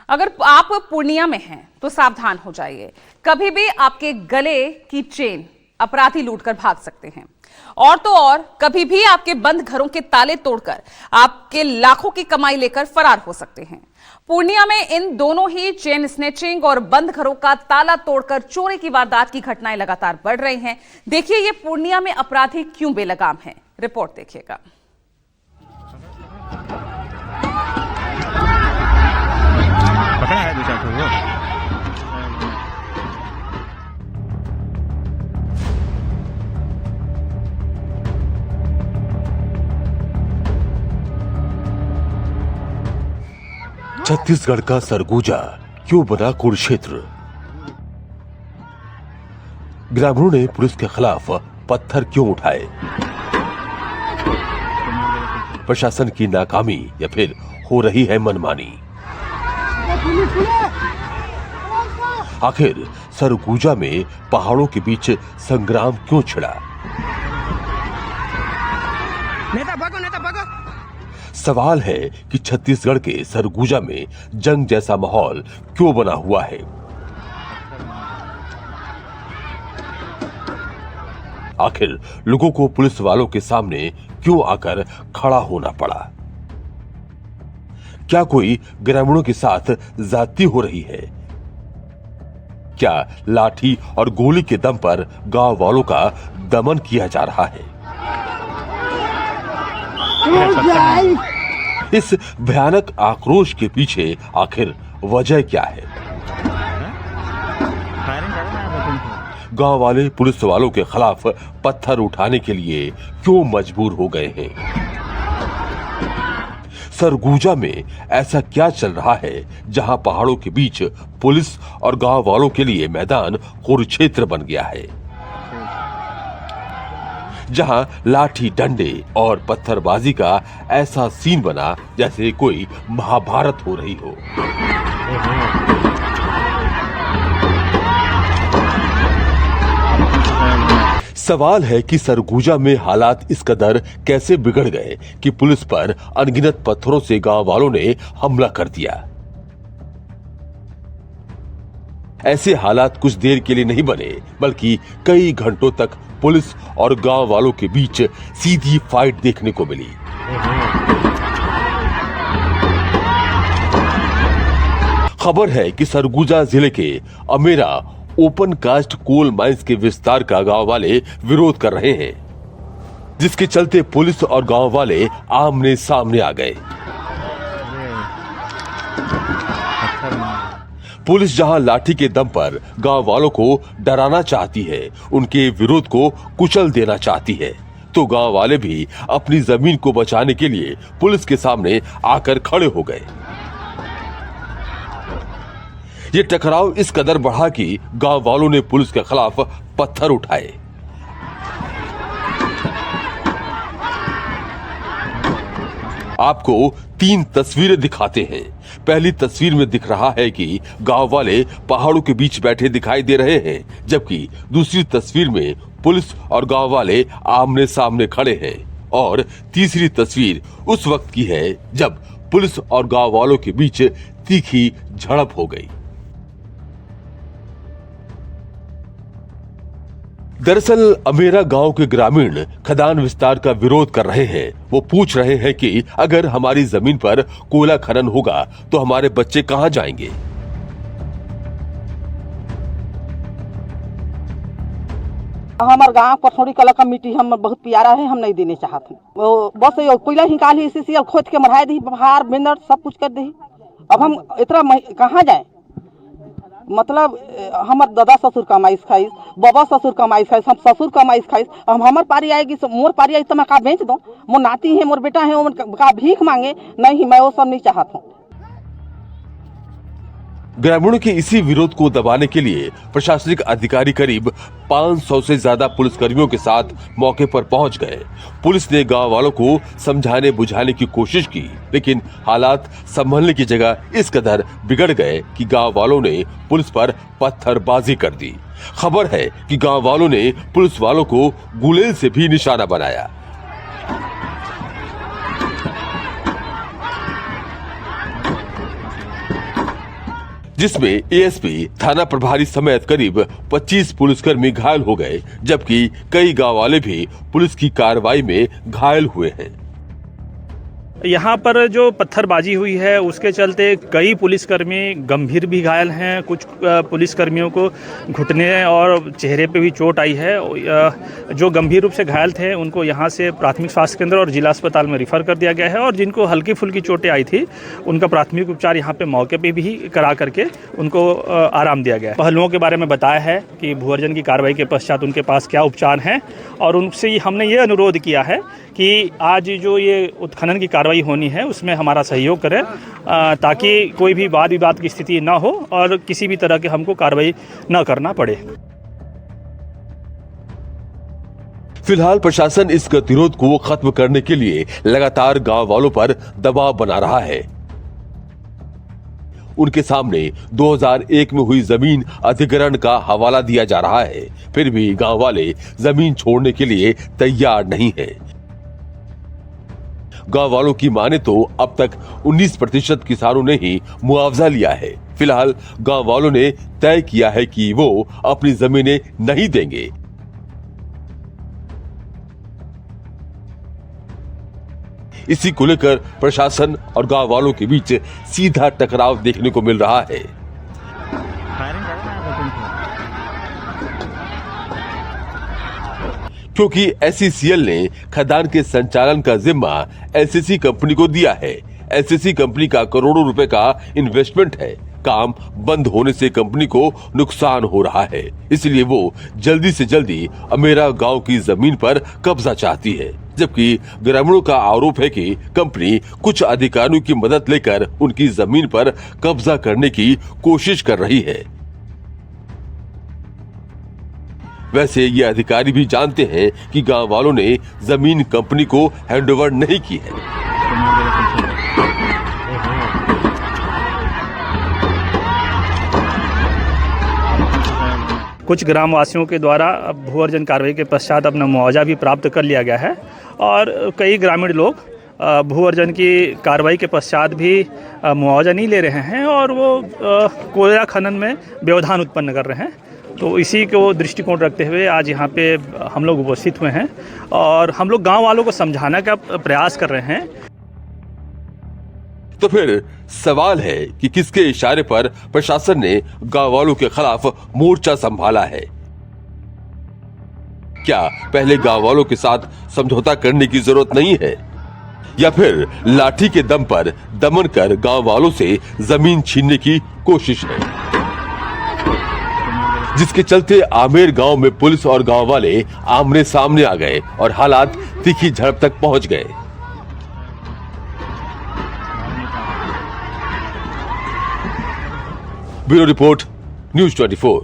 अगर आप पूर्णिया में हैं तो सावधान हो जाइए। कभी भी आपके गले की चेन अपराधी लूटकर भाग सकते हैं और तो और कभी भी आपके बंद घरों के ताले तोड़कर आपके लाखों की कमाई लेकर फरार हो सकते हैं। पूर्णिया में इन दोनों ही चेन स्नेचिंग और बंद घरों का ताला तोड़कर चोरी की वारदात की घटनाएं लगातार बढ़ रही हैं। देखिए ये पूर्णिया में अपराधी क्यों बेलगाम हैं, रिपोर्ट देखिएगा। पकड़ा है दूसरा को वो। छत्तीसगढ़ का सरगुजा क्यों बना कुरुक्षेत्र? ग्रामीणों ने पुलिस के खिलाफ पत्थर क्यों उठाए? प्रशासन की नाकामी या फिर हो रही है मनमानी? आखिर सरगुजा में पहाड़ों के बीच संग्राम क्यों छिड़ा? नेता भागो, नेता भागो। सवाल है कि छत्तीसगढ़ के सरगुजा में जंग जैसा माहौल क्यों बना हुआ है? आखिर लोगों को पुलिस वालों के सामने क्यों आकर खड़ा होना पड़ा? क्या कोई ग्रामीणों के साथ ज्यादती हो रही है? क्या लाठी और गोली के दम पर गांव वालों का दमन किया जा रहा है? इस भयानक आक्रोश के पीछे आखिर वजह क्या है? गांव वाले पुलिस वालों के खिलाफ पत्थर उठाने के लिए क्यों मजबूर हो गए हैं? सरगुजा में ऐसा क्या चल रहा है जहां पहाड़ों के बीच पुलिस और गांव वालों के लिए मैदान कुरुक्षेत्र बन गया है, जहां लाठी डंडे और पत्थरबाजी का ऐसा सीन बना जैसे कोई महाभारत हो रही हो। सवाल है कि सरगुजा में हालात इस कदर कैसे बिगड़ गए कि पुलिस पर अनगिनत पत्थरों से गांव वालों ने हमला कर दिया। ऐसे हालात कुछ देर के लिए नहीं बने, बल्कि कई घंटों तक पुलिस और गांव वालों के बीच सीधी फाइट देखने को मिली। खबर है कि सरगुजा जिले के Amera open cast coal mines के विस्तार का गांव वाले विरोध कर रहे हैं, जिसके चलते पुलिस और गांव वाले आमने सामने आ गए। पुलिस जहां लाठी के दम पर गांव वालों को डराना चाहती है, उनके विरोध को कुचल देना चाहती है, तो गांव वाले भी अपनी जमीन को बचाने के लिए पुलिस के सामने आकर खड़े हो गए। ये टकराव इस कदर बढ़ा कि गांव वालों ने पुलिस के खिलाफ पत्थर उठाए। आपको 3 तस्वीरें दिखाते हैं। पहली तस्वीर में दिख रहा है कि गांव वाले पहाड़ों के बीच बैठे दिखाई दे रहे हैं, जबकि दूसरी तस्वीर में पुलिस और गांव वाले आमने सामने खड़े हैं, और तीसरी तस्वीर उस वक्त की है जब पुलिस और गांव वालों के बीच तीखी झड़प हो गई। दरअसल अमेरा गांव के ग्रामीण खदान विस्तार का विरोध कर रहे हैं। वो पूछ रहे हैं कि अगर हमारी जमीन पर कोयला खनन होगा तो हमारे बच्चे कहां जाएंगे? हमारे गांव पथौड़ी कला का मिट्टी हम बहुत प्यारा है, हम नहीं देने चाहते। वो बस कोयला निकाल ही सीसी खोद के मढ़ाई दी, हार बिंदर सब कुछ कर दी। अब हम इतना कहाँ जाए? मतलब हमार दादा ससुर कमाइस खाइस, बाबा ससुर कमाइस खाइस, हम ससुर कमाइस खाइस। हम हमार पारी आएगी, मोर पारी आई तो मैं का बेच दूं? मोर नाती है, मोर बेटा है, वो का भीख मांगे? नहीं, मैं वो सब नहीं चाहता हूँ। ग्रामीणों के इसी विरोध को दबाने के लिए प्रशासनिक अधिकारी करीब 500 से ज्यादा पुलिसकर्मियों के साथ मौके पर पहुंच गए। पुलिस ने गांव वालों को समझाने बुझाने की कोशिश की, लेकिन हालात संभलने की जगह इस कदर बिगड़ गए कि गांव वालों ने पुलिस पर पत्थरबाजी कर दी। खबर है कि गांव वालों ने पुलिस वालों को गुलेल से भी निशाना बनाया। जिसमें एएसपी, थाना प्रभारी समेत करीब 25 पुलिसकर्मी घायल हो गए, जबकि कई गांव वाले भी पुलिस की कार्रवाई में घायल हुए हैं। यहाँ पर जो पत्थरबाजी हुई है उसके चलते कई पुलिसकर्मी गंभीर भी घायल हैं। कुछ पुलिसकर्मियों को घुटने और चेहरे पे भी चोट आई है। जो गंभीर रूप से घायल थे उनको यहाँ से प्राथमिक स्वास्थ्य केंद्र और जिला अस्पताल में रिफ़र कर दिया गया है, और जिनको हल्की फुल्की चोटें आई थी उनका प्राथमिक उपचार यहाँ पे मौके पे भी करा करके उनको आराम दिया गया है। पहलुओं के बारे में बताया है कि भूअर्जन की कार्रवाई के पश्चात उनके पास क्या उपचार हैं, और उनसे हमने ये अनुरोध किया है कि आज जो ये उत्खनन की कार्रवाई होनी है उसमें हमारा सहयोग करें, ताकि कोई भी वाद विवाद की स्थिति ना हो और किसी भी तरह के हमको कार्रवाई न करना पड़े। फिलहाल प्रशासन इस गतिरोध को खत्म करने के लिए लगातार गांव वालों पर दबाव बना रहा है। उनके सामने 2001 में हुई जमीन अधिग्रहण का हवाला दिया जा रहा है, फिर भी गांव वाले जमीन छोड़ने के लिए तैयार नहीं है। गांव वालों की माने तो अब तक 19% किसानों ने ही मुआवजा लिया है। फिलहाल गांव वालों ने तय किया है कि वो अपनी जमीनें नहीं देंगे। इसी को लेकर प्रशासन और गांव वालों के बीच सीधा टकराव देखने को मिल रहा है। फायरिंग करना है तुमको। क्योंकि एससीसीएल ने खदान के संचालन का जिम्मा एलसीसी कंपनी को दिया है। एलसीसी कंपनी का करोड़ों रुपए का इन्वेस्टमेंट है। काम बंद होने से कंपनी को नुकसान हो रहा है, इसलिए वो जल्दी से जल्दी अमेरा गांव की जमीन पर कब्जा चाहती है। जबकि ग्रामीणों का आरोप है कि कंपनी कुछ अधिकारियों की मदद लेकर उनकी जमीन पर कब्जा करने की कोशिश कर रही है। वैसे ये अधिकारी भी जानते हैं कि गांव वालों ने जमीन कंपनी को हैंडओवर नहीं की है। कुछ ग्रामवासियों के द्वारा भूअर्जन कार्रवाई के पश्चात अपना मुआवजा भी प्राप्त कर लिया गया है, और कई ग्रामीण लोग भूअर्जन की कार्रवाई के पश्चात भी मुआवजा नहीं ले रहे हैं, और वो कोयला खनन में व्यवधान उत्पन्न कर रहे हैं। तो इसी को दृष्टिकोण रखते हुए आज यहाँ पे हम लोग उपस्थित हुए हैं, और हम लोग गांव वालों को समझाने का प्रयास कर रहे हैं। तो फिर सवाल है कि किसके इशारे पर प्रशासन ने गांव वालों के खिलाफ मोर्चा संभाला है? क्या पहले गांव वालों के साथ समझौता करने की जरूरत नहीं है, या फिर लाठी के दम पर दमन कर गांव वालों से जमीन छीनने की कोशिश है, जिसके चलते आमेर गांव में पुलिस और गांव वाले आमने सामने आ गए और हालात तीखी झड़प तक पहुंच गए। Bureau report, news 24।